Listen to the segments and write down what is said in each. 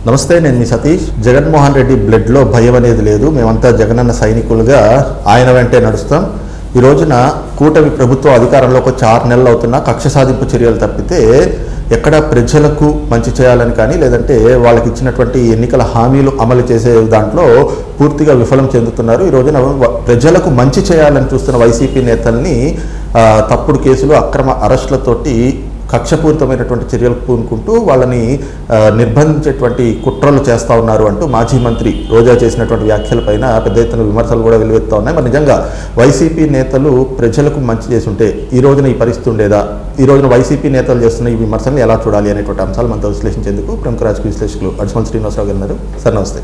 నమస్తే, నేను మీ సతీష్. జగన్మోహన్ రెడ్డి బ్లడ్లో భయం అనేది లేదు. మేమంతా జగనన్న సైనికులుగా ఆయన వెంటే నడుస్తాం. ఈ రోజున కూటమి ప్రభుత్వం అధికారంలోకి వచ్చి 6 నెలలు అవుతున్నా కక్ష సాధింపు చర్యలు తప్పితే ఎక్కడ ప్రజలకు మంచి చేయాలని కానీ లేదంటే వాళ్ళకి ఇచ్చినటువంటి ఎన్నికల హామీలు అమలు చేసే దాంట్లో పూర్తిగా విఫలం చెందుతున్నారు. ఈ రోజున ప్రజలకు మంచి చేయాలని చూస్తున్న వైసీపీ నేతల్ని తప్పుడు కేసులు, అక్రమ అరెస్టులతోటి కక్షపూరితమైనటువంటి చర్యలు పూనుకుంటూ వాళ్ళని నిర్బంధించేటువంటి కుట్రలు చేస్తూ ఉన్నారు అంటూ మాజీ మంత్రి రోజా చేసినటువంటి వ్యాఖ్యలపైన పెద్ద ఎత్తున విమర్శలు కూడా వెలువెత్తుతూ ఉన్నాయి. మరి నిజంగా వైసీపీ నేతలు ప్రజలకు మంచి చేస్తుంటే ఈ రోజున ఈ పరిస్థితి ఉండేదా? ఈ రోజున వైసీపీ నేతలు చేస్తున్న ఈ విమర్శలను ఎలా చూడాలి అనేటువంటి అంశాలు మనతో విశ్లేషించేందుకు ప్రముఖ రాజకీయ విశ్లేషకులు అడిసిమల్ శ్రీనివాసరావు గారు ఉన్నారు. సార్ నమస్తే.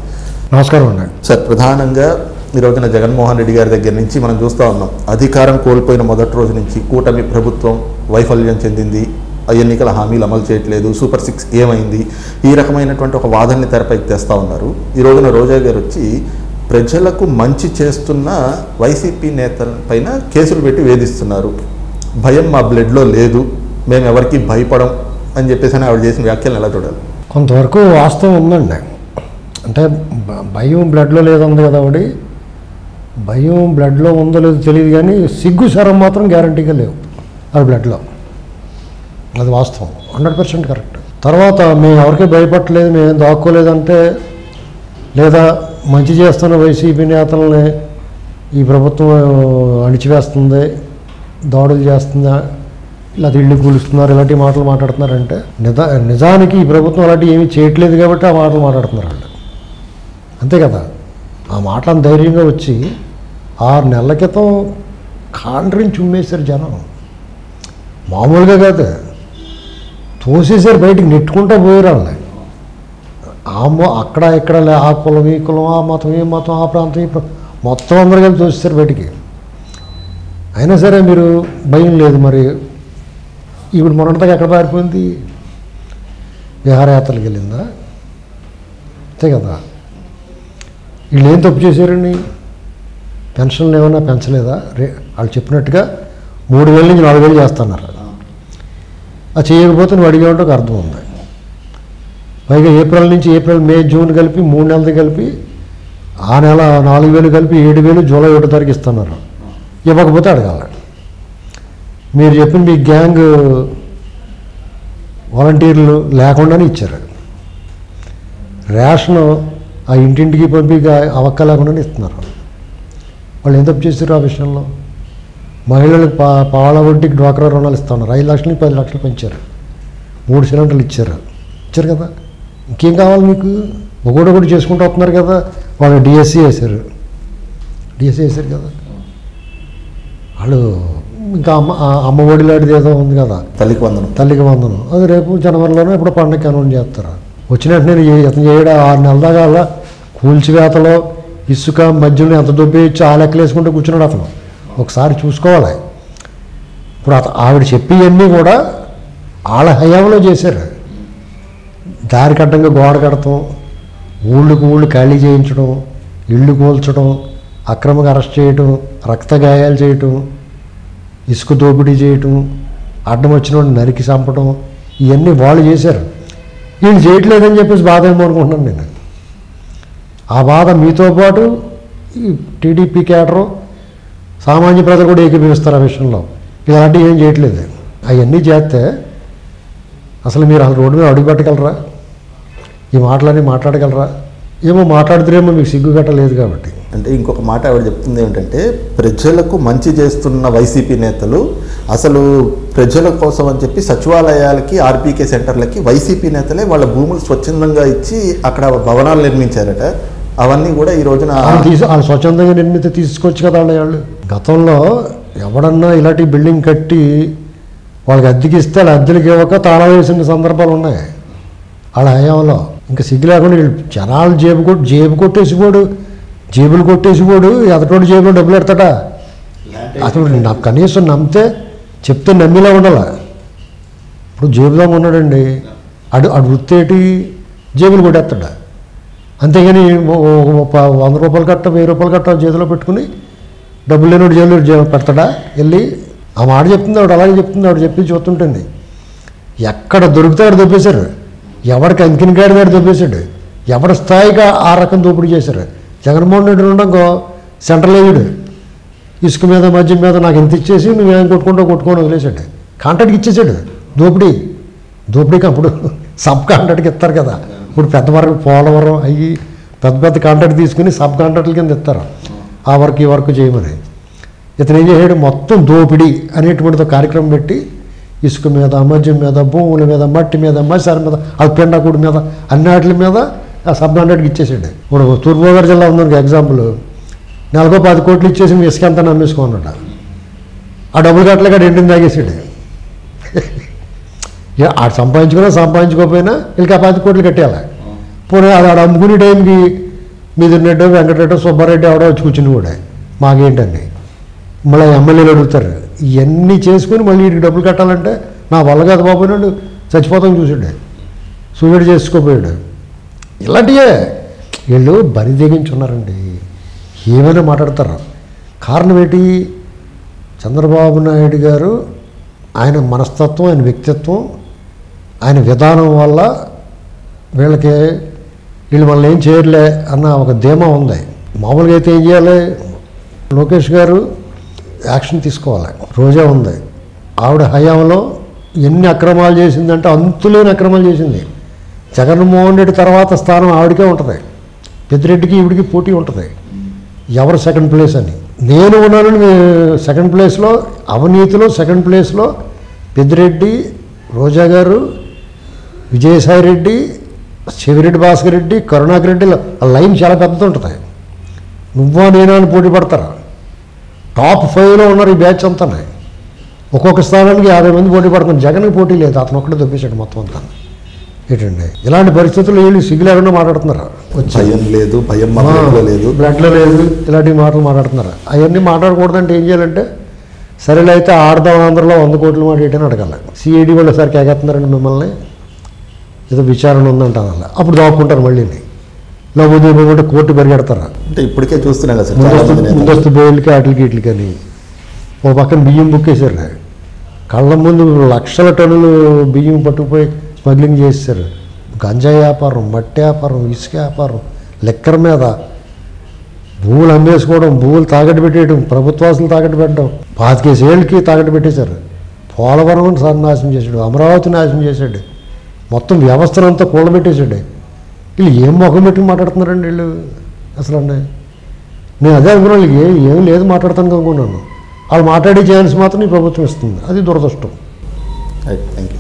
నమస్కారం అండి. సార్, ప్రధానంగా ఈ రోజున జగన్మోహన్ రెడ్డి గారి దగ్గర నుంచి మనం చూస్తూ ఉన్నాం, అధికారం కోల్పోయిన మొదటి రోజు నుంచి కూటమి ప్రభుత్వం వైఫల్యం చెందింది, ఎన్నికల హామీలు అమలు చేయట్లేదు, సూపర్ 6 ఏమైంది, ఈ రకమైనటువంటి ఒక వాదనని తెరపైకి తెస్తూ ఉన్నారు. ఈ రోజున రోజా గారు వచ్చి ప్రజలకు మంచి చేస్తున్న వైసీపీ నేతల పైన కేసులు పెట్టి వేధిస్తున్నారు, భయం మా బ్లడ్లో లేదు, మేము ఎవరికి భయపడం అని చెప్పేసి ఆవిడ చేసిన వ్యాఖ్యలను ఎలా చూడాలి? కొంతవరకు వాస్తవం ఉందండి. అంటే భయం బ్లడ్లో లేదుంది కదా, ఆవిడ భయం బ్లడ్లో ఉందో లేదో తెలియదు, కానీ సిగ్గు శరం మాత్రం గ్యారంటీగా లేవు ఆ బ్లడ్లో. అది వాస్తవం, 100% కరెక్ట్. తర్వాత మేము ఎవరికి భయపడలేదు, మేము దాక్కోలేదంటే, లేదా మంచి చేస్తున్న వైసీపీ నేతలని ఈ ప్రభుత్వం అణిచివేస్తుంది, దాడులు చేస్తుందా, ఇలా ఇళ్ళు కూలుస్తున్నారు, ఇలాంటి మాటలు మాట్లాడుతున్నారంటే నిజానికి ఈ ప్రభుత్వం అలాంటివి ఏమీ చేయట్లేదు కాబట్టి ఆ మాటలు మాట్లాడుతున్నారు వాళ్ళు, అంతే కదా. ఆ మాటలను ధైర్యంగా వచ్చి 6 నెలల క్రితం కాండ్రించి ఉమ్మేశారు జనం, మామూలుగా కాదు, తోసేసారు, బయటికి నెట్టుకుంటూ పోయారు వాళ్ళని. అక్కడ ఇక్కడ ఆ కులం ఈ కులం, ఆ మతం ఈ మతం, ఆ ప్రాంతం ఈ మొత్తం అందరూ కలిసి తోసేసారు బయటికి. అయినా సరే మీరు భయం లేదు. మరి ఇప్పుడు మొన్నటిదాకా ఎక్కడ పారిపోయింది? విహారయాత్రలకు వెళ్ళిందా? అంతే కదా. వీళ్ళు ఏం తప్పు చేశారండి? పెన్షన్లు ఏమన్నా పెంచలేదా? వాళ్ళు చెప్పినట్టుగా 3,000 నుంచి 4,000 చేస్తున్నారు. అది చేయకపోతే నువ్వు అడిగే ఉంటే ఒక అర్థం ఉంది. పైగా ఏప్రిల్ నుంచి మే జూన్ కలిపి 3 నెలలు కలిపి ఆ నెల 4,000 కలిపి 7,000 జూలై 1వ తారీఖు ఇస్తున్నారు. ఇవ్వకపోతే అడగాలి. మీరు చెప్పిన మీ గ్యాంగ్ వాలంటీర్లు లేకుండానే ఇచ్చారు. రేషను ఆ ఇంటింటికి పంపి అవక్క లేకుండానే ఇస్తున్నారు. వాళ్ళు ఏం తప్పు చేశారు ఆ విషయంలో? మహిళలకు పాల వడ్డీకి డ్వాక్రా రుణాలు ఇస్తున్నారు. 5 లక్షల నుంచి 10 లక్షలు పెంచారు. 3 సిలిండర్లు ఇచ్చారు కదా. ఇంకేం కావాలి మీకు? ఒకటి చేసుకుంటూ వస్తున్నారు కదా. వాళ్ళు డిఎస్సీ వేశారు కదా. వాళ్ళు ఇంకా అమ్మ ఒడి లాంటిది ఏదో ఉంది కదా, తల్లికి వందనం, అది రేపు జనవరిలోనే ఇప్పుడు పండగకి అనౌన్స్ చేస్తారు. వచ్చిన వెంటనే ఇతను చేయడం 6 నెలల దాకా అలా కూల్చివేతలో ఇసుక మధ్యలో ఎంత దొబ్బేయచ్చు ఆ లెక్కలు వేసుకుంటూ కూర్చున్నాడు అతను. ఒకసారి చూసుకోవాలి. ఇప్పుడు ఆవిడ చెప్పివన్నీ కూడా వాళ్ళ హయాంలో చేశారు. దారి కట్టంగా గోడ కడతాం, ఊళ్ళు ఖాళీ చేయించడం, ఇళ్ళు కూల్చడం, అక్రమంగా అరెస్ట్ చేయటం, రక్త గాయాలు చేయటం, ఇసుక దోపిడీ చేయటం, అడ్డం వచ్చిన వాడిని నరికి చంపడం, ఇవన్నీ వాళ్ళు చేశారు. వీళ్ళు చేయట్లేదని చెప్పేసి బాధ ఏమో అనుకుంటున్నాను నేను. ఆ బాధ మీతో పాటు ఈ టీడీపీ క్యాడరు సామాన్య ప్రజలు కూడా ఏకీభవిస్తారు ఆ విషయంలో. ఇలాంటివి ఏం చేయట్లేదు. అవన్నీ చేస్తే అసలు మీరు రోడ్డు మీద అడుగు పెట్టగలరా? ఈ మాటలన్నీ మాట్లాడగలరా? ఏమో మాట్లాడుతురేమో, మీకు సిగ్గు గట్టలేదు కాబట్టి. అంటే ఇంకొక మాట ఆవిడ చెప్తుంది ఏమిటంటే, ప్రజలకు మంచి చేస్తున్న వైసీపీ నేతలు అసలు ప్రజల కోసం అని చెప్పి సచివాలయాలకి, ఆర్పీకే సెంటర్లకి వైసీపీ నేతలే వాళ్ళ భూములు స్వచ్ఛందంగా ఇచ్చి అక్కడ భవనాలు నిర్మించారట. అవన్నీ కూడా ఈ రోజున వాళ్ళు స్వచ్ఛందంగా నిర్మితే తీసుకోవచ్చు కదా వాళ్ళు. గతంలో ఎవడన్నా ఇలాంటి బిల్డింగ్ కట్టి వాళ్ళకి అద్దెకి ఇస్తే వాళ్ళ అద్దెలకు ఇవ్వక తాళం వేసిన సందర్భాలు ఉన్నాయి వాళ్ళ హయాంలో. ఇంకా సిగ్గు లేకుండా జనాలు జేబులు కొట్టేసిపోడు, ఎదటోడు జేబులో డబ్బులు పెడతాడా? అసలు నాకు కనీసం నమ్మితే చెప్తే నమ్మిలా ఉండాల. ఇప్పుడు జేబులో ఉన్నాడండి, అడు వృత్తి ఏంటి? జేబులు కొట్టేస్తాడా? అంతేగాని 100 రూపాయలు కట్ట 1000 రూపాయలు కట్ట చేతిలో పెట్టుకుని డబ్బులు లేనివాడు జేబులో పెడతాడా వెళ్ళి? ఆ మాట చెప్తుంది ఆవిడ, అలాగే చెప్తుంది ఆవిడ. చెప్పి చూస్తుంటుంది. ఎక్కడ దొరికితే ఆవిడ దొబ్బేశారు. ఎవరికి అంకిన గాడి దొబ్బేశాడు. ఎవరి స్థాయిగా ఆ రకం దోపిడీ చేశారు. జగన్మోహన్ రెడ్డి ఉండగా సెంట్రల్ ఎయిడ్ ఇసుక మీద మద్యం మీద నాకు ఎంత ఇచ్చేసి నువ్వేం కొట్టుకొని వదిలేసాడు. కాంట్రాక్ట్కి ఇచ్చేసాడు. దోపిడీకి అప్పుడు సబ్ కాంట్రాక్ట్కి ఇస్తారు కదా. ఇప్పుడు పెద్ద వరకు పోలవరం అయ్యి పెద్ద కాంట్రాక్ట్ తీసుకుని సబ్ కాంట్రాక్ట్ల కింద ఇస్తారు. ఆ వర్క్ ఈ వర్క్ చేయమని. ఇతను ఏం చేసాడు, మొత్తం దోపిడీ అనేటువంటిది కార్యక్రమం పెట్టి ఇసుక మీద మద్యం మీద భూముల మీద మట్టి మీద మసాల మీద అల్పెండాకుడి మీద అన్నిటి మీద ఆ సబ్ కాంట్రాక్ట్కి ఇచ్చేసాడు. ఇప్పుడు తూర్పుగోదావరి జిల్లా ఉందనుకో ఎగ్జాంపుల్, నెలకు 10 కోట్లు ఇచ్చేసి మీ ఇసుక అంతా నమ్మేసుకున్నాడు. ఆ డబ్బులు కట్టలేక ఎండిని తాగేసాడు. ఆడు సంపాదించుకోకపోయినా వీళ్ళకి ఆ 10 కోట్లు కట్టేయాలి. పోనీ అది ఆడు అమ్ముకునే టైంకి మీదున్నట్టు వెంకటరెడ్డి సుబ్బారెడ్డి ఆవిడ వచ్చి కూర్చుని కూడా మాకేంటండి మళ్ళీ ఎమ్మెల్యేలు అడుగుతారు. ఇవన్నీ చేసుకుని మళ్ళీ వీటికి డబ్బులు కట్టాలంటే నా వల్ల కాదు బాబోనాడు చచ్చిపోతాం చూసాడు. సూసైడ్ చేసుకోపోయాడు. ఇలాంటివే వీళ్ళు బరి తెగించున్నారండి. ఏమైనా మాట్లాడతారు. కారణం ఏంటి, చంద్రబాబు నాయుడు గారు ఆయన మనస్తత్వం, ఆయన వ్యక్తిత్వం, ఆయన విధానం వల్ల వీళ్ళు మనల్ని ఏం చేయలే అన్న ఒక ధీమా ఉంది. మామూలుగా అయితే ఏం చేయాలి, లోకేష్ గారు యాక్షన్ తీసుకోవాలి. రోజా ఉంది, ఆవిడ హయాంలో ఎన్ని అక్రమాలు చేసిందంటే అంతులేని అక్రమాలు చేసింది. జగన్మోహన్ రెడ్డి తర్వాత స్థానం ఆవిడకే ఉంటుంది. పెద్దిరెడ్డికి ఈవిడికి పోటీ ఉంటుంది, ఎవరు సెకండ్ ప్లేస్ అని. నేను ఉన్నాను సెకండ్ ప్లేస్లో, అవినీతిలో సెకండ్ ప్లేస్లో పెద్దిరెడ్డి, రోజా గారు, విజయసాయి రెడ్డి, శివిరెడ్డి భాస్కర్ రెడ్డి, కరుణాకర్ రెడ్డి. ఆ లైన్ చాలా పెద్దది ఉంటుంది. నువ్వా నేనా అని పోటీ పడతారా. టాప్ 5లో ఉన్నారు ఈ బ్యాచ్ అంతా. ఒక్కొక్క స్థానానికి 50 మంది పోటీ పడుతున్నారు. జగన్కి పోటీ లేదు, అతను ఒక్కడే దొబ్బేశాడు మొత్తం అంతా. ఏంటండి ఇలాంటి పరిస్థితుల్లో వీళ్ళు సిగ్గు లేకుండా మాట్లాడుతున్నారు. భయం లేదు, భయం లేదు, బ్లడ్లో లేదు, ఇలాంటి మాటలు మాట్లాడుతున్నారు. అవన్నీ మాట్లాడకూడదంటే ఏం చేయాలంటే, సరేలే అయితే ఆడదాం ఆంధ్రలో 100 కోట్ల మాట ఏంటని అడగాలి. సిఐడి వాళ్ళు సరికి ఎగేస్తున్నారండి మిమ్మల్ని, ఏదో విచారణ ఉందంట అలా, అప్పుడు దాక్కుంటారు మళ్ళీ. లేకపోతే కోర్టు పరిగెడతారా అంటే ఇప్పటికే చూస్తున్నాం కదా ముందస్తు బెయిల్కి వాటికి వీటికని. ఓ పక్కన బియ్యం బుక్ వేసారు. కళ్ళ ముందు లక్షల టన్నులు బియ్యం పట్టుకుపోయి స్మగ్లింగ్ చేశారు. గంజాయి వ్యాపారం, మట్టి వ్యాపారం, ఇసుక వ్యాపారం, లెక్కర్ మీద భూములు అమ్మేసుకోవడం, భూములు తాకట్టు పెట్టేయడం, ప్రభుత్వాసులు తాకట్టు పెట్టడం, 25 ఏళ్ళకి తాకట్టు పెట్టేశారు. పోలవరం నాశనం చేశాడు, అమరావతి నాశనం చేశాడు, మొత్తం వ్యవస్థనంతా కూలబెట్టేశాడు. వీళ్ళు ఏం ముఖం పెట్టి మాట్లాడుతున్నారండి వీళ్ళు అసలు అన్నీ. నేను అదే అనుకున్నాను, వీళ్ళకి ఏం లేదు మాట్లాడతాను అనుకున్నాను. వాళ్ళు మాట్లాడే ఛాన్స్ మాత్రం ఈ ప్రభుత్వం ఇస్తుంది. అది దురదృష్టం. Thank you.